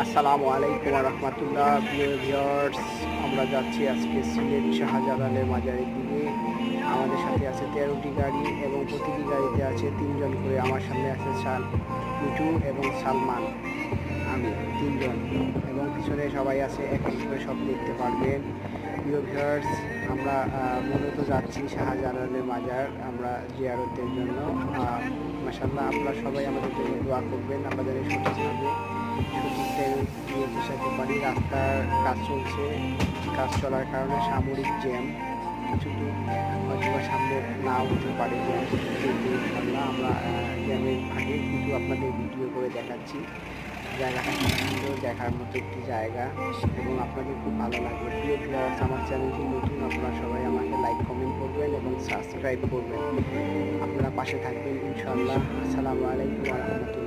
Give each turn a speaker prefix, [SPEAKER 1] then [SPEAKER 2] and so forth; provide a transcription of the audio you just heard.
[SPEAKER 1] আসসালামু আলাইকুম রহমতুল্লাহ। প্রিয় ভিউয়ার্স, আমরা যাচ্ছি আজকে সিলেট শাহজালালের মাজারের দিকে। আমাদের সাথে আছে 13টি গাড়ি এবং প্রতিটি গাড়িতে আছে 3জন করে। আমার সামনে আছে মিঠু এবং সালমান, আমি 3জন, এবং পিছনে সবাই আছে। এক এক করে সব দেখতে পারবেন। প্রিয় ভিউয়ার্স, আমরা মূলত যাচ্ছি শাহজালালের মাজার আমরা জিয়ারতের জন্য। মাশাআল্লাহ, আপনারা সবাই আমাদের জন্য দোয়া করবেন, আমাদের এই সঠিকভাবে সঠিক টাইমে গিয়ে পৌঁছাতে পারি। রাস্তার কাজ চলছে, কাজ চলার কারণে সামরিক জ্যাম, কিছু দূর হয়তো সামনে নাও হতে পারে জ্যাম, কিন্তু ইনশাআল্লাহ আমরা জ্যামের আগে কিন্তু আপনাদের ভিডিও করে দেখাচ্ছি। জায়গাটা খুব সুন্দর, দেখার মতো একটি জায়গা এবং আপনাদের খুব ভালো লাগবে। প্রিয় ভিউয়ার্স, আমার চ্যানেলটি নতুন, আপনারা সবাই আমাকে লাইক কমেন্ট করবেন এবং সাবস্ক্রাইব করবেন। আপনারা পাশে থাকবেন ইনশাআল্লাহ। আসসালামু আলাইকুম ওয়া রাহমাতুল্লাহ।